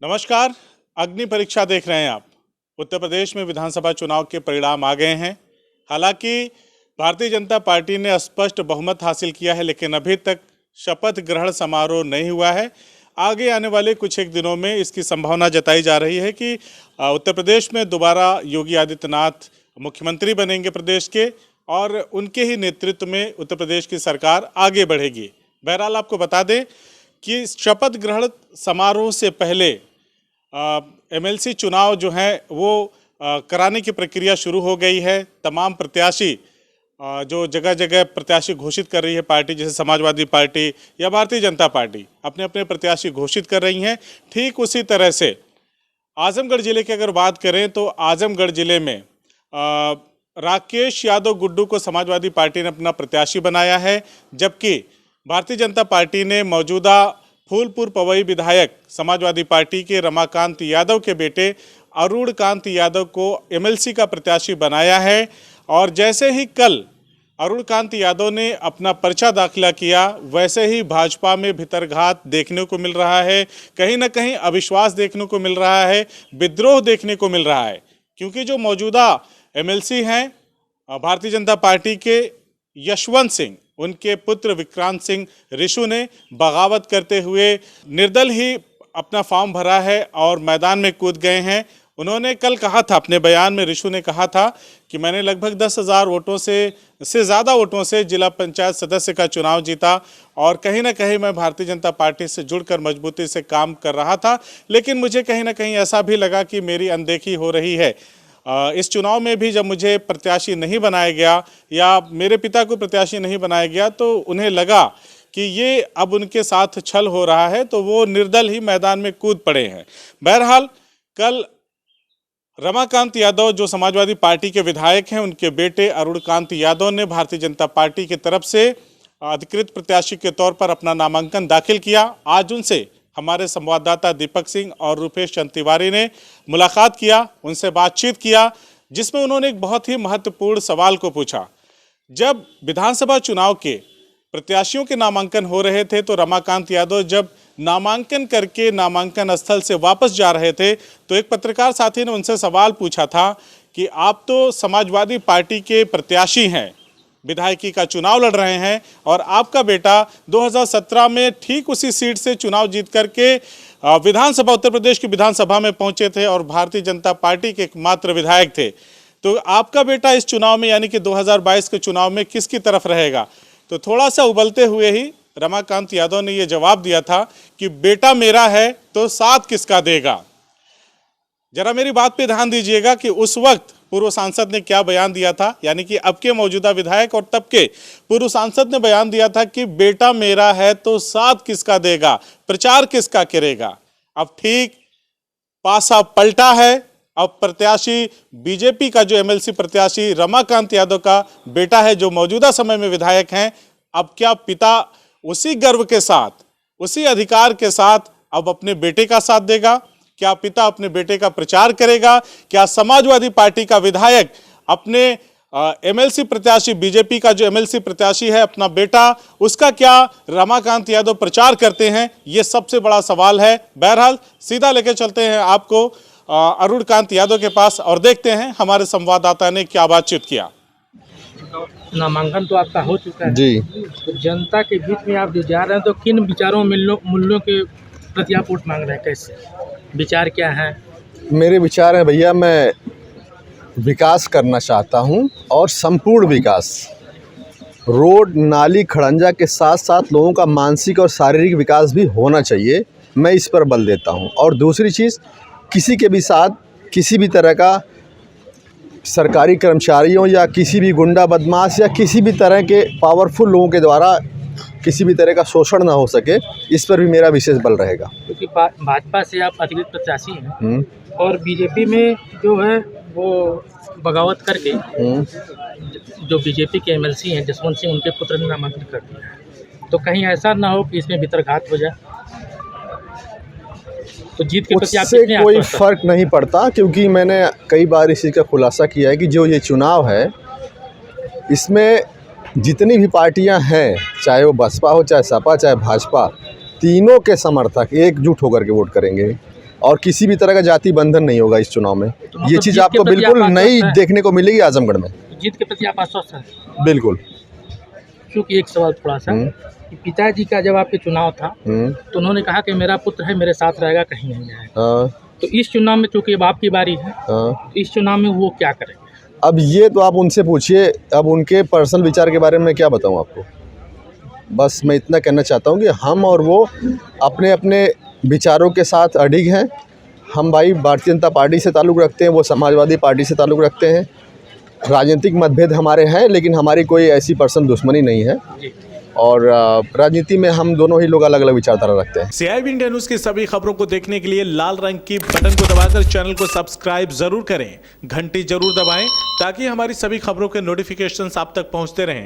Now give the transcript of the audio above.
नमस्कार। अग्नि परीक्षा देख रहे हैं आप। उत्तर प्रदेश में विधानसभा चुनाव के परिणाम आ गए हैं। हालांकि भारतीय जनता पार्टी ने स्पष्ट बहुमत हासिल किया है, लेकिन अभी तक शपथ ग्रहण समारोह नहीं हुआ है। आगे आने वाले कुछ एक दिनों में इसकी संभावना जताई जा रही है कि उत्तर प्रदेश में दोबारा योगी आदित्यनाथ मुख्यमंत्री बनेंगे प्रदेश के, और उनके ही नेतृत्व में उत्तर प्रदेश की सरकार आगे बढ़ेगी। बहरहाल आपको बता दें कि शपथ ग्रहण समारोह से पहले एमएलसी चुनाव जो है वो कराने की प्रक्रिया शुरू हो गई है। तमाम प्रत्याशी जो जगह जगह प्रत्याशी घोषित कर रही है पार्टी, जैसे समाजवादी पार्टी या भारतीय जनता पार्टी अपने अपने प्रत्याशी घोषित कर रही हैं। ठीक उसी तरह से आजमगढ़ जिले की अगर बात करें तो आजमगढ़ जिले में राकेश यादव गुड्डू को समाजवादी पार्टी ने अपना प्रत्याशी बनाया है, जबकि भारतीय जनता पार्टी ने मौजूदा फूलपुर पवई विधायक समाजवादी पार्टी के रमाकांत यादव के बेटे अरुण कांत यादव को एमएलसी का प्रत्याशी बनाया है। और जैसे ही कल अरुण कांत यादव ने अपना पर्चा दाखिला किया, वैसे ही भाजपा में भितरघात देखने को मिल रहा है। कहीं ना कहीं अविश्वास देखने को मिल रहा है, विद्रोह देखने को मिल रहा है, क्योंकि जो मौजूदा एमएलसी हैं भारतीय जनता पार्टी के यशवंत सिंह, उनके पुत्र विक्रांत सिंह रिशु ने बगावत करते हुए निर्दल ही अपना फॉर्म भरा है और मैदान में कूद गए हैं। उन्होंने कल कहा था, अपने बयान में रिशु ने कहा था कि मैंने लगभग 10,000 वोटों से ज़्यादा वोटों से जिला पंचायत सदस्य का चुनाव जीता, और कहीं ना कहीं मैं भारतीय जनता पार्टी से जुड़कर मजबूती से काम कर रहा था, लेकिन मुझे कहीं ना कहीं ऐसा भी लगा कि मेरी अनदेखी हो रही है। इस चुनाव में भी जब मुझे प्रत्याशी नहीं बनाया गया या मेरे पिता को प्रत्याशी नहीं बनाया गया, तो उन्हें लगा कि ये अब उनके साथ छल हो रहा है, तो वो निर्दल ही मैदान में कूद पड़े हैं। बहरहाल कल रमाकांत यादव जो समाजवादी पार्टी के विधायक हैं, उनके बेटे अरुण कांत यादव ने भारतीय जनता पार्टी की तरफ से अधिकृत प्रत्याशी के तौर पर अपना नामांकन दाखिल किया। आज उनसे हमारे संवाददाता दीपक सिंह और रूपेश चंद तिवारी ने मुलाकात किया, उनसे बातचीत किया, जिसमें उन्होंने एक बहुत ही महत्वपूर्ण सवाल को पूछा। जब विधानसभा चुनाव के प्रत्याशियों के नामांकन हो रहे थे, तो रमाकांत यादव जब नामांकन करके नामांकन स्थल से वापस जा रहे थे, तो एक पत्रकार साथी ने उनसे सवाल पूछा था कि आप तो समाजवादी पार्टी के प्रत्याशी हैं, विधायकी का चुनाव लड़ रहे हैं, और आपका बेटा 2017 में ठीक उसी सीट से चुनाव जीत करके विधानसभा, उत्तर प्रदेश की विधानसभा में पहुंचे थे और भारतीय जनता पार्टी के एकमात्र विधायक थे। तो आपका बेटा इस चुनाव में, यानी कि 2022 के चुनाव में किसकी तरफ रहेगा? तो थोड़ा सा उबलते हुए ही रमाकांत यादव ने यह जवाब दिया था कि बेटा मेरा है तो साथ किसका देगा। जरा मेरी बात पे ध्यान दीजिएगा कि उस वक्त पूर्व सांसद ने क्या बयान दिया था, यानी कि अब के मौजूदा विधायक और तब के पूर्व सांसद ने बयान दिया था कि बेटा मेरा है तो साथ किसका देगा, प्रचार किसका करेगा। अब ठीक पासा पलटा है। अब प्रत्याशी बीजेपी का जो एमएलसी प्रत्याशी रमाकांत यादव का बेटा है, जो मौजूदा समय में विधायक हैं, अब क्या पिता उसी गर्व के साथ, उसी अधिकार के साथ अब अपने बेटे का साथ देगा? क्या पिता अपने बेटे का प्रचार करेगा? क्या समाजवादी पार्टी का विधायक अपने एमएलसी प्रत्याशी, बीजेपी का जो एमएलसी प्रत्याशी है, अपना बेटा, उसका क्या रमाकांत यादव प्रचार करते हैं? ये सबसे बड़ा सवाल है। बहरहाल सीधा लेके चलते हैं आपको अरुण कांत यादव के पास और देखते हैं हमारे संवाददाता ने क्या बातचीत किया। नामांकन तो आपका हो चुका है जी। तो जनता के बीच में आप जो जा रहे हैं, तो किन विचारों मूल्यों के प्रति आप वोट मांग रहे हैं? कैसे विचार क्या है? मेरे विचार हैं भैया, मैं विकास करना चाहता हूं, और संपूर्ण विकास, रोड नाली खड़ंजा के साथ साथ लोगों का मानसिक और शारीरिक विकास भी होना चाहिए। मैं इस पर बल देता हूं। और दूसरी चीज़, किसी के भी साथ किसी भी तरह का सरकारी कर्मचारियों या किसी भी गुंडा बदमाश या किसी भी तरह के पावरफुल लोगों के द्वारा किसी भी तरह का शोषण ना हो सके, इस पर भी मेरा विशेष बल रहेगा। क्योंकि भाजपा से आप अधिकृत प्रत्याशी हैं और बीजेपी में जो है वो बगावत करके जो बीजेपी के एमएलसी हैं जसवंत सिंह, उनके पुत्र ने नामांकन कर दिया। तो कहीं ऐसा ना हो कि इसमें भितरघात हो जाए, तो जीत के प्रति उससे कोई फर्क नहीं पड़ता, क्योंकि मैंने कई बार इसी का खुलासा किया है कि जो ये चुनाव है, इसमें जितनी भी पार्टियां हैं, चाहे वो बसपा हो, चाहे सपा, चाहे भाजपा, तीनों के समर्थक एकजुट होकर के वोट करेंगे। और किसी भी तरह का जाति बंधन नहीं होगा इस चुनाव में। तो मतलब ये चीज़ जीत आपको के प्रति बिल्कुल आप नई आश्वस्त हैं? देखने को मिलेगी आजमगढ़ में। जीत के प्रति आप आश्वस्त हैं? बिल्कुल। क्योंकि एक सवाल थोड़ा सा कि पिताजी का जब आपके चुनाव था तो उन्होंने कहा कि मेरा पुत्र है, मेरे साथ रहेगा, कहीं नहीं जाएगा। हाँ तो इस चुनाव में चूंकि अब आपकी बारी है, हाँ। तो इस चुनाव में वो क्या करेंगे? अब ये तो आप उनसे पूछिए, अब उनके पर्सनल विचार के बारे में क्या बताऊं आपको। बस मैं इतना कहना चाहता हूं कि हम और वो अपने अपने विचारों के साथ अडिग हैं। हम भाई भारतीय जनता पार्टी से ताल्लुक़ रखते हैं, वो समाजवादी पार्टी से ताल्लुक़ रखते हैं। राजनीतिक मतभेद हमारे हैं, लेकिन हमारी कोई ऐसी पर्सनल दुश्मनी नहीं है। जी। और राजनीति में हम दोनों ही लोग अलग अलग विचारधारा रखते हैं। CIB इंडिया न्यूज की सभी खबरों को देखने के लिए लाल रंग की बटन को दबाकर चैनल को सब्सक्राइब जरूर करें, घंटी जरूर दबाएं ताकि हमारी सभी खबरों के नोटिफिकेशंस आप तक पहुंचते रहें।